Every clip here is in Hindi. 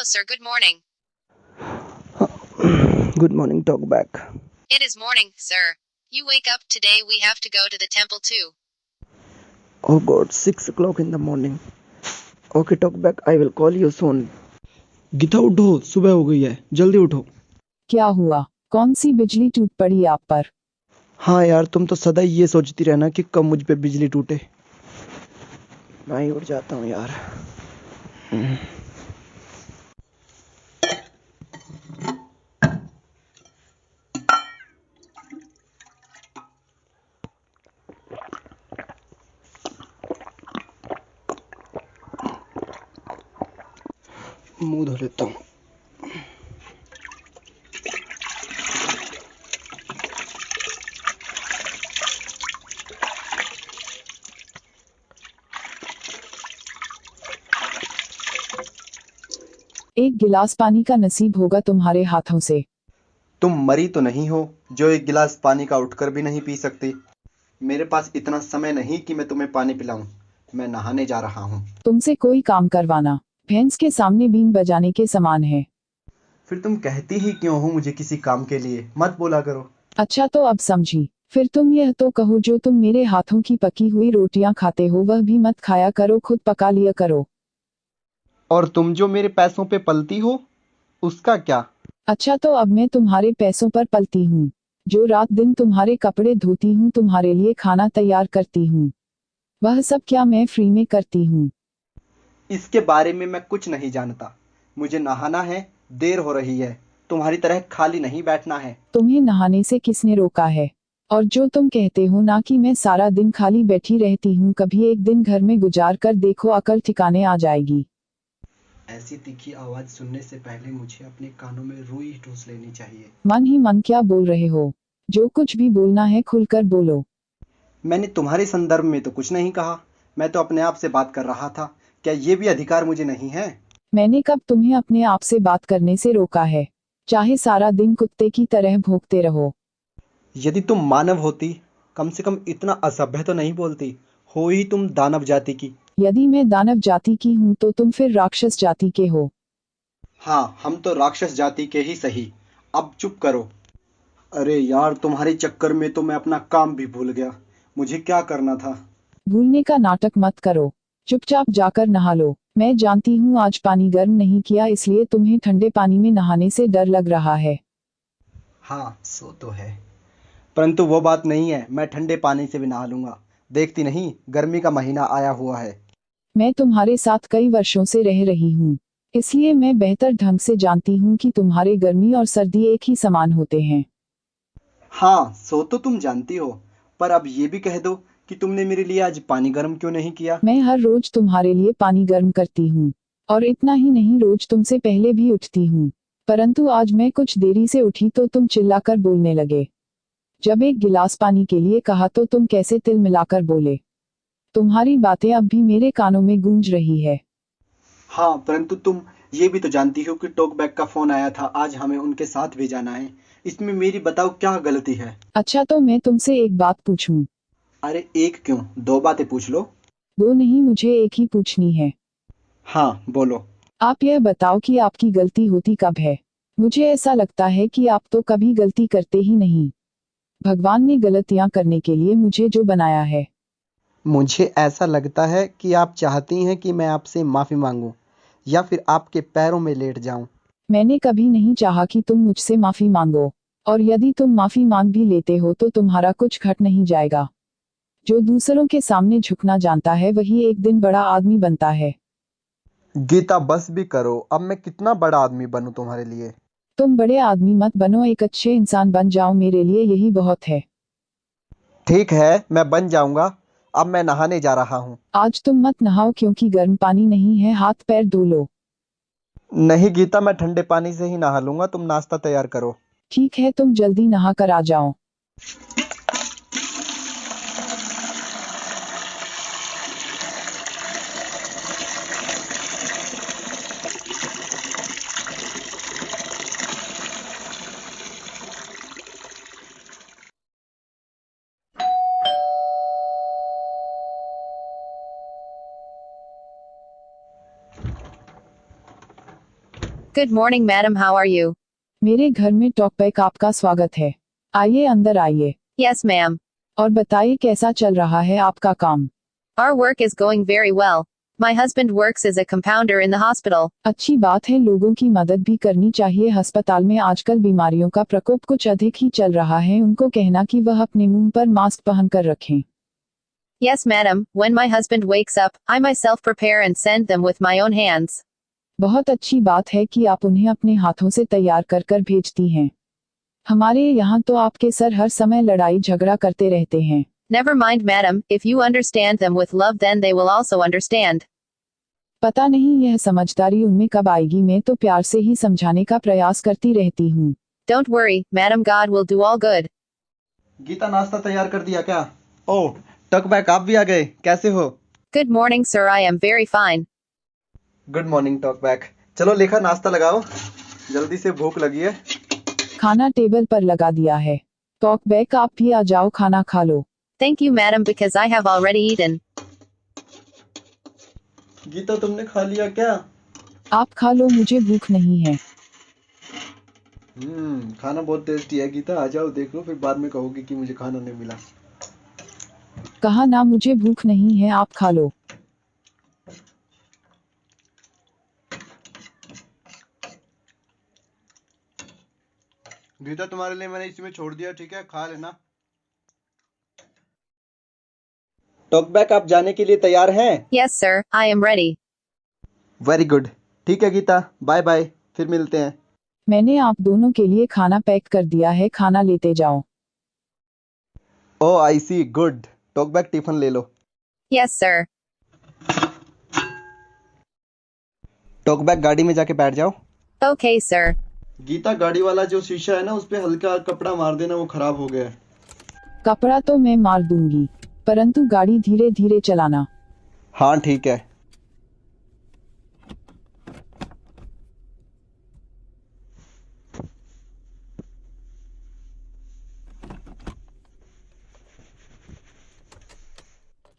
Hello, sir. Good morning. Good morning, talk back. It is morning, sir. You wake up today. We have to go to the temple too. Oh God, 6 o'clock in the morning. Okay, talk back. I will call you soon. Gita उठो, सुबह हो गई है, जल्दी उठो। क्या हुआ? कौन सी बिजली टूट पड़ी आप पर? हाँ यार, तुम तो सदा ही ये सोचती रहना कि कब मुझ पे बिजली टूटे। मैं ही उठ जाता हूँ यार। मुंह धो लेता हूँ। एक गिलास पानी का नसीब होगा तुम्हारे हाथों से। तुम मरी तो नहीं हो जो एक गिलास पानी का उठकर भी नहीं पी सकती। मेरे पास इतना समय नहीं कि मैं तुम्हें पानी पिलाऊं। मैं नहाने जा रहा हूँ। तुमसे कोई काम करवाना भैंस के सामने बीन बजाने के समान है। फिर तुम कहती ही क्यों हो मुझे किसी काम के लिए? मत बोला करो। अच्छा तो अब समझी। फिर तुम यह तो कहो जो तुम मेरे हाथों की पकी हुई रोटियां खाते हो वह भी मत खाया करो, खुद पका लिया करो। और तुम जो मेरे पैसों पे पलती हो उसका क्या? अच्छा तो अब मैं तुम्हारे पैसों पर पलती हूँ। जो रात दिन तुम्हारे कपड़े धोती हूँ, तुम्हारे लिए खाना तैयार करती हूँ, वह सब क्या मैं फ्री में करती हूँ? इसके बारे में मैं कुछ नहीं जानता। मुझे नहाना है, देर हो रही है। तुम्हारी तरह खाली नहीं बैठना है। तुम्हें नहाने से किसने रोका है? और जो तुम कहते हो ना कि मैं सारा दिन खाली बैठी रहती हूँ, कभी एक दिन घर में गुजार कर देखो, अकल ठिकाने आ जाएगी। ऐसी तीखी आवाज सुनने से पहले मुझे अपने कानों में रुई ठूस लेनी चाहिए। मन ही मन क्या बोल रहे हो? जो कुछ भी बोलना है खुलकर बोलो। मैंने तुम्हारे संदर्भ में तो कुछ नहीं कहा। मैं तो अपने आप से बात कर रहा था। क्या ये भी अधिकार मुझे नहीं है? मैंने कब तुम्हें अपने आप से बात करने से रोका है? चाहे सारा दिन कुत्ते की तरह भौंकते रहो। यदि तुम मानव होती, कम से कम इतना असभ्य तो नहीं बोलती। हो ही तुम दानव जाति की। यदि मैं दानव जाति की हूँ तो तुम फिर राक्षस जाति के हो। हाँ, हम तो राक्षस जाति के ही सही। अब चुप करो। अरे यार, तुम्हारे चक्कर में तो मैं अपना काम भी भूल गया। मुझे क्या करना था? भूलने का नाटक मत करो, चुपचाप जाकर नहा लो। मैं जानती हूँ आज पानी गर्म नहीं किया, इसलिए तुम्हें ठंडे पानी में नहाने से डर लग रहा है। हाँ, सो तो है। परंतु वो बात नहीं है। मैं ठंडे पानी से भी नहा लूंगा। देखती नहीं, गर्मी का महीना आया हुआ है। मैं तुम्हारे साथ कई वर्षों से रह रही हूँ, इसलिए मैं बेहतर ढंग से जानती हूँ कि तुम्हारे गर्मी और सर्दी एक ही समान होते हैं। हाँ, सो तो तुम जानती हो। पर अब ये भी कह दो कि तुमने मेरे लिए आज पानी गर्म क्यों नहीं किया? मैं हर रोज तुम्हारे लिए पानी गर्म करती हूँ, और इतना ही नहीं, रोज तुमसे पहले भी उठती हूँ। परंतु आज मैं कुछ देरी से उठी तो तुम चिल्लाकर बोलने लगे। जब एक गिलास पानी के लिए कहा तो तुम कैसे तिल मिलाकर बोले। तुम्हारी बातें अब भी मेरे कानों में गूंज रही है। हाँ, परंतु तुम ये भी तो जानती हो कि टॉकबैक का फोन आया था। आज हमें उनके साथ भी जाना है। इसमें मेरी बताओ क्या गलती है? अच्छा तो मैं तुमसे एक बात पूछूं? अरे एक क्यों, दो बातें पूछ लो। दो नहीं, मुझे एक ही पूछनी है। हाँ, बोलो। आप यह बताओ कि आपकी गलती होती कब है? मुझे ऐसा लगता है कि आप तो कभी गलती करते ही नहीं। भगवान ने गलतियां करने के लिए मुझे जो बनाया है। मुझे ऐसा लगता है कि आप चाहती हैं कि मैं आपसे माफी मांगूं या फिर आपके पैरों में लेट जाऊं। मैंने कभी नहीं चाहा कि तुम मुझसे माफी मांगो, और यदि तुम माफी मांग भी लेते हो तो तुम्हारा कुछ घट नहीं जाएगा। जो दूसरों के सामने झुकना जानता है वही एक दिन बड़ा आदमी बनता है। गीता, बस भी करो। अब मैं कितना बड़ा आदमी बनूं तुम्हारे लिए? तुम बड़े आदमी मत बनो, एक अच्छे इंसान बन जाओ, मेरे लिए यही बहुत है। ठीक है, मैं बन जाऊंगा। अब मैं नहाने जा रहा हूँ। आज तुम मत नहाओ क्योंकि गर्म पानी नहीं है, हाथ पैर धो लो। नहीं गीता, मैं ठंडे पानी से ही नहा लूंगा। तुम नाश्ता तैयार करो। ठीक है, तुम जल्दी नहा कर आ जाओ। Good morning, madam. How are you? मेरे घर में टॉकबैक आपका स्वागत है। आइए अंदर आइए। Yes, ma'am. और बताइए कैसा चल रहा है आपका काम। Our work is going very well. My husband works as a compounder in the hospital. अच्छी बात है, लोगों की मदद भी करनी चाहिए। अस्पताल में आजकल बीमारियों का प्रकोप कुछ अधिक ही चल रहा है। उनको कहना कि वह अपने मुंह पर मास्क पहनकर रखें। Yes, madam. When my husband wakes up, I myself prepare and send them with my own hands. बहुत अच्छी बात है कि आप उन्हें अपने हाथों से तैयार कर कर भेजती हैं। हमारे यहाँ तो आपके सर हर समय लड़ाई झगड़ा करते रहते हैं। Never mind, madam. If you understand them with love, then they will also understand. पता नहीं यह समझदारी उनमें कब आएगी। मैं तो प्यार से ही समझाने का प्रयास करती रहती हूँ। Don't worry, madam. God will do all good. Gita, नाश्ता तैयार कर दिया क्या? ओह, टॉकबैक आप भी आ गए। कैसे हो? Good morning, sir. I am very fine. Good morning talkback. चलो लेखा, नाश्ता लगाओ, जल्दी से भूख लगी है। खाना टेबल पर लगा दिया है। टॉकबैक आप भी आ जाओ, खाना खा लो। Thank you, madam, because I have already eaten. Gita, तुमने खा लिया क्या? आप खा लो, मुझे भूख नहीं है। खाना बहुत टेस्टी है। गीता, आ जाओ, देख लो, फिर बाद में कहोगी कि मुझे खाना नहीं मिला। कहा ना, मुझे भूख नहीं है, आप खा लो। गीता, तुम्हारे लिए मैंने इसमें छोड़ दिया, ठीक है, खा लेना। टॉकबैक आप जाने के लिए तैयार हैं? Yes, sir. I am ready. Very good. ठीक है गीता, बाय बाय, फिर मिलते हैं। मैंने आप दोनों के लिए खाना पैक कर दिया है, खाना लेते जाओ। ओ आई सी, गुड। टॉकबैक टिफिन ले लो। Yes, sir. टॉकबैक गाड़ी में जाके बैठ जाओ। Okay, sir. गीता, गाड़ी वाला जो शीशा है ना, उस पे हल्का कपड़ा मार देना, वो खराब हो गया है। कपड़ा तो मैं मार दूंगी, परंतु गाड़ी धीरे धीरे चलाना। हाँ ठीक है।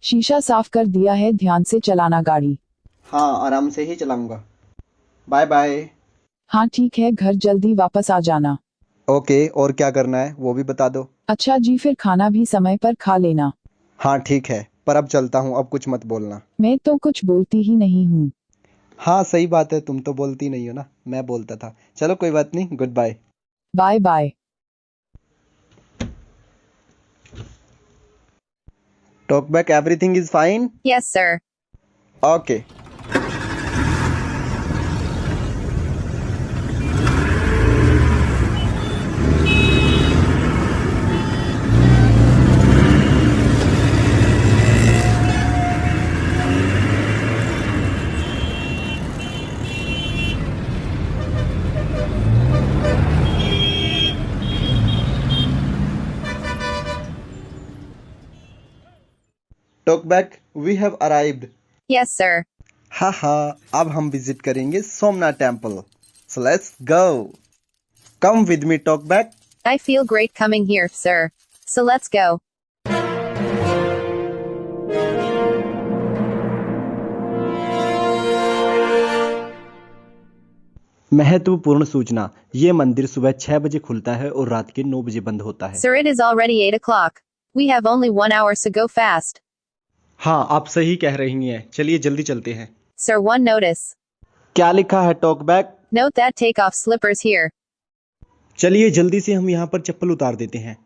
शीशा साफ कर दिया है, ध्यान से चलाना गाड़ी। हाँ, आराम से ही चलाऊंगा। Bye bye. हाँ ठीक है, घर जल्दी वापस आ जाना। ओके, और क्या करना है वो भी बता दो। अच्छा जी, फिर खाना भी समय पर खा लेना। हाँ ठीक है, पर अब चलता हूँ, अब कुछ मत बोलना। मैं तो कुछ बोलती ही नहीं हूँ। हाँ सही बात है, तुम तो बोलती नहीं हो ना, मैं बोलता था। चलो कोई बात नहीं, good bye. Bye bye. Talkback, everything is fine? Yes, sir. Okay. Talkback, we have arrived. Yes, sir. हा, अब हम विजिट करेंगे Somnath temple. So let's go. Come with me talkback. I feel great coming here, sir. So let's go. महत्वपूर्ण सूचना, ये मंदिर सुबह 6 बजे खुलता है और रात के 9 बजे बंद होता है। Sir, it is already 8 o'clock. We have only 1 hour, so go fast. हाँ, आप सही कह रही हैं, चलिए जल्दी चलते हैं। Sir, one notice. क्या लिखा है talkback? Note that take off slippers here. चलिए जल्दी से हम यहाँ पर चप्पल उतार देते हैं।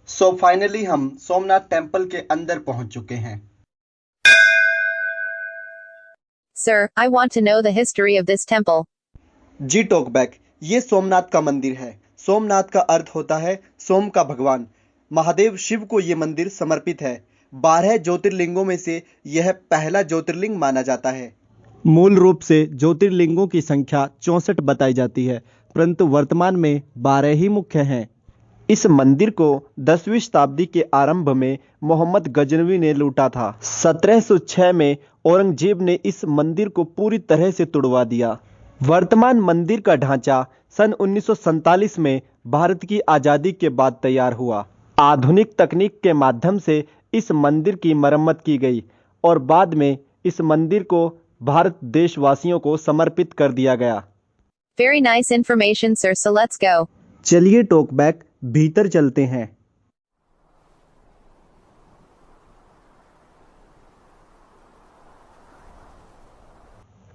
सो फाइनली हम सोमनाथ टेम्पल के अंदर पहुंच चुके हैं। Sir, I want to know the history of this temple. जी टॉकबैक, ये सोमनाथ का मंदिर है। सोमनाथ का अर्थ होता है सोम का भगवान। महादेव शिव को ये मंदिर समर्पित है। 12 ज्योतिर्लिंगों में से यह पहला ज्योतिर्लिंग माना जाता है। मूल रूप से ज्योतिर्लिंगों की संख्या 64 बताई जाती है, परंतु वर्तमान में 12 ही मुख्य हैं। इस मंदिर को 10वीं शताब्दी के आरंभ में मोहम्मद गजनवी ने लूटा था। 1706 में औरंगजेब ने इस मंदिर को पूरी तरह से तुड़वा दिया। वर्तमान मंदिर का ढांचा सन 1947 में भारत की आज़ादी के बाद तैयार हुआ। आधुनिक तकनीक के माध्यम से इस मंदिर की मरम्मत की गई और बाद में इस मंदिर को भारत देशवासियों को समर्पित कर दिया गया। Very nice information, sir. So let's go. चलिए टॉकबैक भीतर चलते हैं।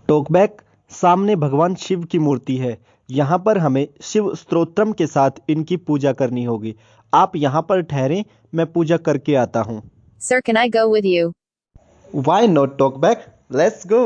टॉकबैक सामने भगवान शिव की मूर्ति है। यहाँ पर हमें शिव स्तोत्रम के साथ इनकी पूजा करनी होगी। आप यहाँ पर ठहरें, मैं पूजा करके आता हूँ। Sir, can I go with you? Why not, talkback? Let's go.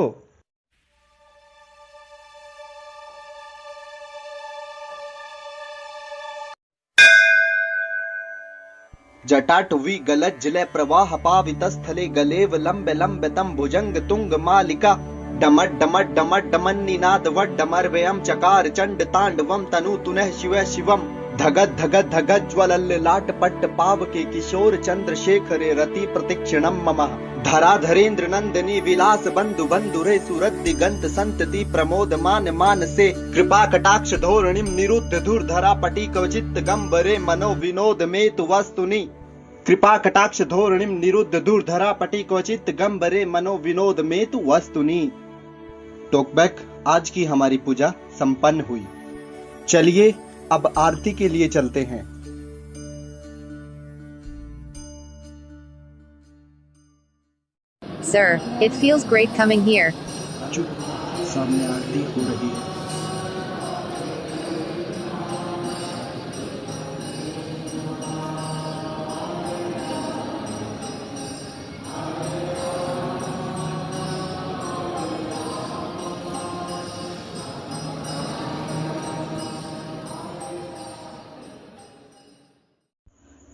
जटाटवी गलत जले प्रवाह पावितस्थले गलेव लंबे लंबे तम भुजंग तुंग मालिका डमट डमट डमट डमन निनाद वट डमर व्यम चकार चंड तांडवम तनु तुनः शिव शिवम धगत धगत धगत ज्वलल लाट पट्ट पाव के किशोर चंद्रशेखरे रति प्रतीक्षणम मम धरा धरेन्द्र नंदनी विलास बंधु बंधुरे सूरत दिगंत संतति प्रमोद मान मान से कृपा कटाक्ष धोरणिम निरुद्ध धुरधरा पटी कवचित गंबरे मनो विनोद में तु वस्तुनि कृपा कटाक्ष धोरणिम निरुद्ध धुरधरा पटी क्वचित गंबरे मनो विनोद में तु वस्तुनि। टॉकबैक आज की हमारी पूजा संपन्न हुई। चलिए अब आरती के लिए चलते हैं। Sir, it feels great coming here. चुप, सामने आरती हो रही है।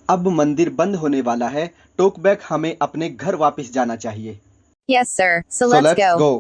अब मंदिर बंद होने वाला है। टॉकबैक हमें अपने घर वापस जाना चाहिए। Yes, sir. So So let's let's go. go.